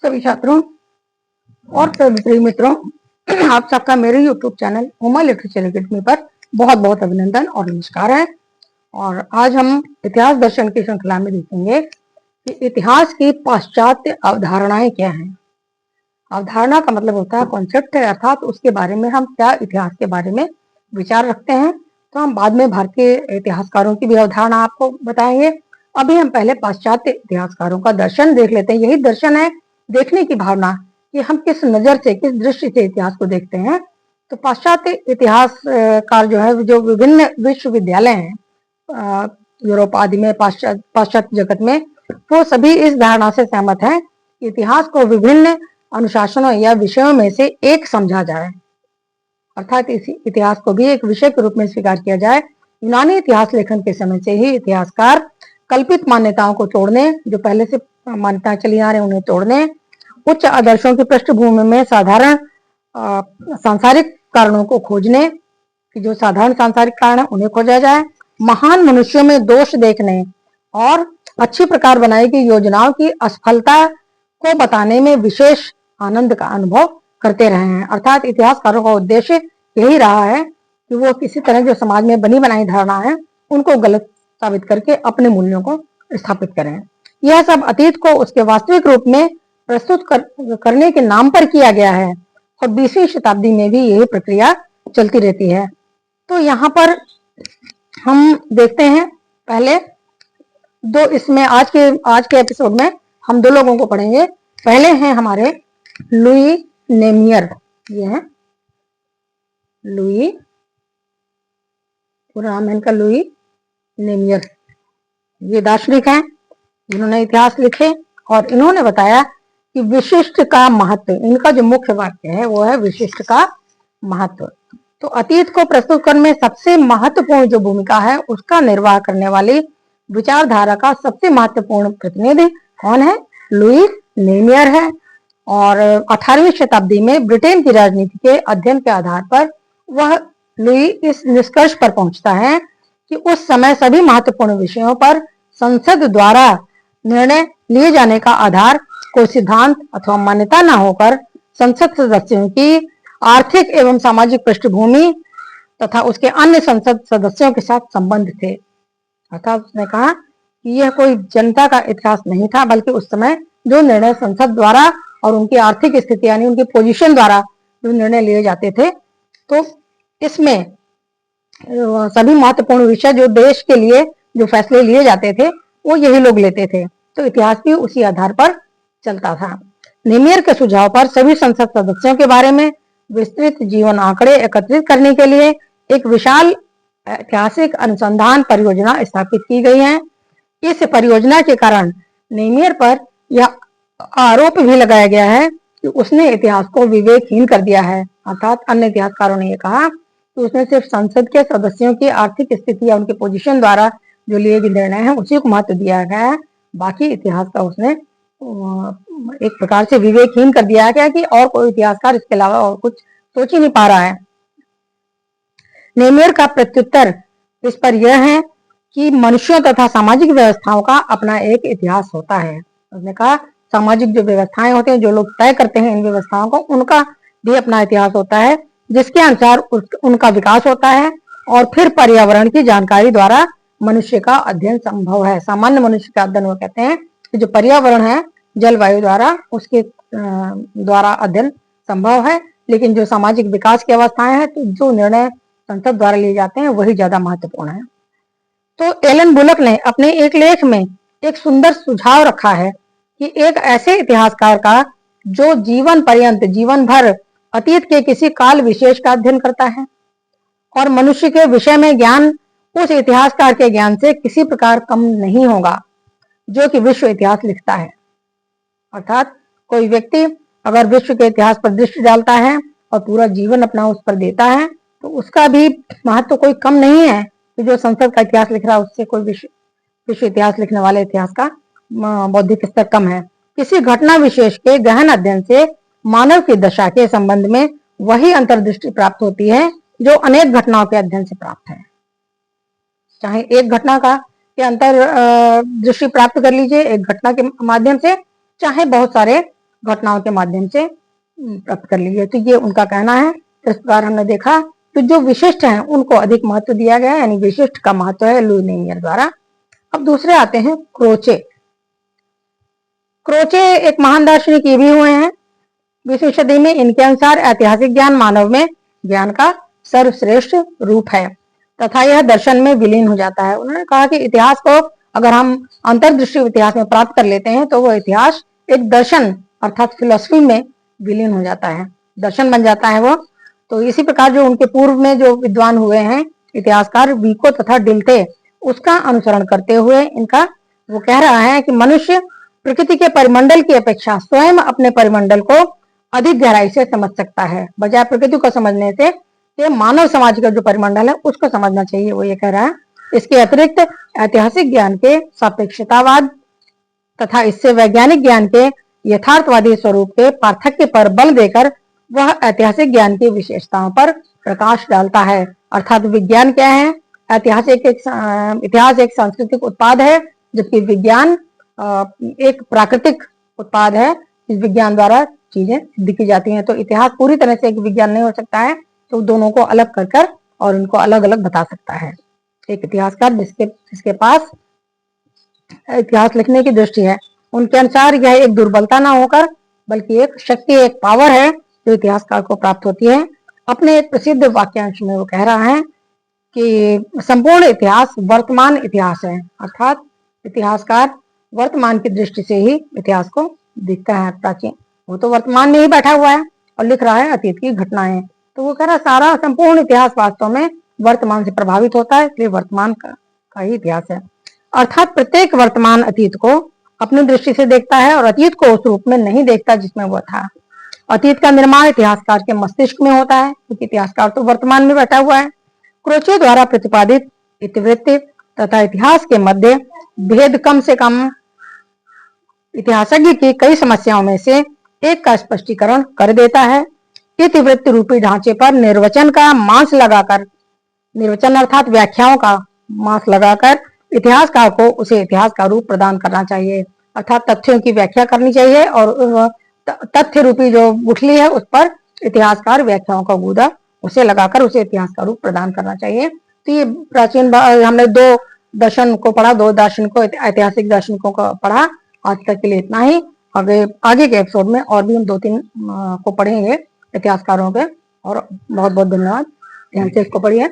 सभी छात्रों और सभी प्रिय मित्रों, आप सबका मेरे YouTube channel Uma literature academy पर बहुत बहुत अभिनंदन और नमस्कार है। और आज हम इतिहास दर्शन की श्रृंखला में देखेंगे कि इतिहास की पाश्चात्य अवधारणाएं क्या हैं। अवधारणा का मतलब होता है कॉन्सेप्ट है, अर्थात उसके बारे में हम क्या इतिहास के बारे में विचार रखते हैं। तो हम बाद में भारतीय इतिहासकारों की भी अवधारणा आपको बताएंगे। अभी हम पहले पाश्चात्य इतिहासकारों का दर्शन देख लेते हैं। यही दर्शन है, देखने की भावना, कि हम किस नजर से, किस दृष्टि से इतिहास को देखते हैं। तो पाश्चात्य इतिहासकार जो है, जो विभिन्न विश्वविद्यालय हैं यूरोप आदि में, पाश्चात्य जगत में, वो सभी इस धारणा से सहमत हैं कि इतिहास को विभिन्न अनुशासनों या विषयों में से एक समझा जाए, अर्थात इस इतिहास को भी एक विषय के रूप में स्वीकार किया जाए। यूनानी इतिहास लेखन के समय से ही इतिहासकार कल्पित मान्यताओं को तोड़ने, जो पहले से मान्यताएं चली आ रही हैं उन्हें तोड़ने, उच्च आदर्शों की पृष्ठभूमि में साधारण सांसारिक कारणों को खोजने, कि जो साधारण सांसारिक कारण है उन्हें खोजा जाए, महान मनुष्यों में दोष देखने और अच्छी प्रकार बनाई गई योजनाओं की असफलता को बताने में विशेष आनंद का अनुभव करते रहे हैं। अर्थात इतिहासकारों का उद्देश्य यही रहा है कि वो किसी तरह जो समाज में बनी बनाई धारणा है उनको गलत साबित करके अपने मूल्यों को स्थापित करें। यह सब अतीत को उसके वास्तविक रूप में प्रस्तुत करने के नाम पर किया गया है और 20वीं शताब्दी में भी यही प्रक्रिया चलती रहती है। तो यहाँ पर हम देखते हैं पहले दो, इसमें आज के एपिसोड में हम दो लोगों को पढ़ेंगे। पहले हैं हमारे लुई नेमियर, ये है लुई, पूरा नाम है इनका लुई नेमियर। ये दार्शनिक हैं जिन्होंने इतिहास लिखे और इन्होंने बताया कि विशिष्ट का महत्व, इनका जो मुख्य वाक्य है वो है विशिष्ट का महत्व। तो अतीत को प्रस्तुत करने में सबसे महत्वपूर्ण जो भूमिका है उसका निर्वाह करने वाली विचारधारा का सबसे महत्वपूर्ण प्रतिनिधि कौन है? लुई नेमियर है। और 18वीं शताब्दी में ब्रिटेन की राजनीति के अध्ययन के आधार पर वह लुई इस निष्कर्ष पर पहुंचता है कि उस समय सभी महत्वपूर्ण विषयों पर संसद द्वारा निर्णय लिए जाने का आधार कोई सिद्धांत अथवा मान्यता न होकर संसद सदस्यों की आर्थिक एवं सामाजिक पृष्ठभूमि तथा उसके अन्य संसद सदस्यों के साथ संबंध थे। अर्थात उसने कहा कि यह कोई जनता का इतिहास नहीं था, बल्कि उस समय जो निर्णय संसद द्वारा और उनकी आर्थिक स्थिति यानी उनकी पोजीशन द्वारा जो निर्णय लिए जाते थे, तो इसमें सभी महत्वपूर्ण विषय जो देश के लिए जो फैसले लिए जाते थे वो यही लोग लेते थे। तो इतिहास भी उसी आधार पर चलता था। नेमियर के सुझाव पर सभी संसद सदस्यों के बारे में विस्तृत जीवन आंकड़े एकत्रित करने के लिए एक विशाल ऐतिहासिक अनुसंधान परियोजना स्थापित की गई है। इस परियोजना के कारण नेमियर पर यह आरोप भी लगाया गया है कि उसने इतिहास को विवेकहीन कर दिया है। अर्थात अन्य इतिहासकारों ने यह कहा कि उसने सिर्फ संसद के सदस्यों की आर्थिक स्थिति या उनके पोजीशन द्वारा जो लिए गए निर्णय हैं उसी को महत्व दिया गया है, बाकी इतिहास का उसने एक प्रकार से विवेकहीन कर दिया गया कि और कोई इतिहासकार इसके अलावा और कुछ सोच ही नहीं पा रहा है। नेमियर का प्रत्युत्तर इस पर यह है कि मनुष्यों तथा सामाजिक व्यवस्थाओं का अपना एक इतिहास होता है। उसने कहा सामाजिक जो व्यवस्थाएं होते हैं, जो लोग तय करते हैं इन व्यवस्थाओं को, उनका भी अपना इतिहास होता है जिसके अनुसार उनका विकास होता है और फिर पर्यावरण की जानकारी द्वारा मनुष्य का अध्ययन संभव है। सामान्य मनुष्य का अध्ययन वो कहते हैं कि जो पर्यावरण है जलवायु द्वारा, उसके द्वारा अध्ययन संभव है, लेकिन जो सामाजिक विकास की अवस्थाएं हैं तो जो निर्णय संसद द्वारा लिए जाते हैं वही ज्यादा महत्वपूर्ण है। तो एलन बुलक ने अपने एक लेख में एक सुंदर सुझाव रखा है कि एक ऐसे इतिहासकार का जो जीवन पर्यंत, जीवन भर अतीत के किसी काल विशेष का अध्ययन करता है और मनुष्य के विषय में ज्ञान उस इतिहासकार के ज्ञान से किसी प्रकार कम नहीं होगा जो कि विश्व इतिहास लिखता है। अर्थात कोई व्यक्ति अगर विश्व के इतिहास पर दृष्टि डालता है और पूरा जीवन अपना उस पर देता है तो उसका भी महत्व कोई कम नहीं है कि जो संसद का इतिहास लिख रहा है उससे कोई विश्व इतिहास लिखने वाले इतिहास का बौद्धिक स्तर कम है। किसी घटना विशेष के गहन अध्ययन से मानव की दशा के संबंध में वही अंतर्दृष्टि प्राप्त होती है जो अनेक घटनाओं के अध्ययन से प्राप्त है। चाहे एक घटना का के अंतर दृष्टि प्राप्त कर लीजिए एक घटना के माध्यम से, चाहे बहुत सारे घटनाओं के माध्यम से प्राप्त कर ली है। तो ये उनका कहना है। इस प्रकार हमने देखा कि जो विशिष्ट हैं उनको अधिक महत्व दिया गया है, यानी विशिष्ट का महत्व है लुई नेमियर द्वारा। अब दूसरे आते हैं क्रोचे। क्रोचे एक महान दार्शनिक ये भी हुए हैं 20वीं सदी में। इनके अनुसार ऐतिहासिक ज्ञान मानव में ज्ञान का सर्वश्रेष्ठ रूप है तथा यह दर्शन में विलीन हो जाता है। उन्होंने कहा कि इतिहास को अगर हम अंतर्दृष्टि इतिहास में प्राप्त कर लेते हैं तो वो इतिहास एक दर्शन अर्थात फिलोसफी में विलीन हो जाता है, दर्शन बन जाता है वो। तो इसी प्रकार जो उनके पूर्व में जो विद्वान हुए हैं इतिहासकार विको तथा डिल्थे, उसका अनुसरण करते हुए इनका वो कह रहा है कि मनुष्य प्रकृति के परिमंडल की अपेक्षा स्वयं अपने परिमंडल को अधिक गहराई से समझ सकता है। बजाय प्रकृति को समझने से ये मानव समाज का जो परिमंडल है उसको समझना चाहिए, वो ये कह रहा है। इसके अतिरिक्त ऐतिहासिक ज्ञान के सापेक्षतावाद तथा इससे वैज्ञानिक ज्ञान के यथार्थवादी स्वरूप के पार्थक्य पर बल देकर वह ऐतिहासिक ज्ञान की विशेषताओं पर प्रकाश डालता है। अर्थात विज्ञान क्या है? इतिहास एक सांस्कृतिक उत्पाद है, जबकि विज्ञान एक प्राकृतिक उत्पाद है। इस विज्ञान द्वारा चीजें सिद्ध की जाती हैं। तो इतिहास पूरी तरह से एक विज्ञान नहीं हो सकता है, तो दोनों को अलग कर और उनको अलग अलग बता सकता है एक इतिहासकार जिसके पास इतिहास लिखने की दृष्टि है। उनके अनुसार यह एक दुर्बलता ना होकर बल्कि एक शक्ति, एक पावर है जो इतिहासकार को प्राप्त होती है। अपने एक प्रसिद्ध वाक्यांश में वो कह रहा है कि संपूर्ण इतिहास वर्तमान इतिहास है, अर्थात इतिहासकार वर्तमान की दृष्टि से ही इतिहास को देखता है। प्राचीन वो तो वर्तमान में ही बैठा हुआ है और लिख रहा है अतीत की घटनाएं। तो वो कह रहा सारा संपूर्ण इतिहास वास्तव में वर्तमान से प्रभावित होता है, इसलिए वर्तमान का ही इतिहास है। अर्थात प्रत्येक वर्तमान अतीत को अपनी दृष्टि से देखता है और अतीत को उस रूप में नहीं देखता जिसमें वो था। अतीत का निर्माण इतिहासकार के मस्तिष्क में होता है, क्योंकि इतिहासकार तो वर्तमान में बैठा हुआ है। क्रोचे द्वारा प्रतिपादित इतिवृत्ति तथा इतिहास के मध्य भेद कम से कम इतिहासज्ञ की कई समस्याओं में से एक का स्पष्टीकरण कर देता है। इतिवृत्ति रूपी ढांचे पर निर्वचन का मांस लगाकर, निर्वचन अर्थात व्याख्याओं का मांस लगाकर इतिहासकार को उसे इतिहास का रूप प्रदान करना चाहिए, अर्थात तथ्यों की व्याख्या करनी चाहिए और तथ्य रूपी जो गुठली है उस पर इतिहासकार व्याख्याओं का गूदा उसे लगाकर उसे इतिहास का रूप प्रदान करना चाहिए। तो ये प्राचीन हमने दो दर्शन को पढ़ा, दो दार्शनिकों ऐतिहासिक दार्शनिकों को पढ़ा। आज तक के लिए इतना ही। आगे के एपिसोड में और भी हम 2-3 को पढ़ेंगे इतिहासकारों के। और बहुत बहुत धन्यवाद, ध्यान से इसको पढ़िए।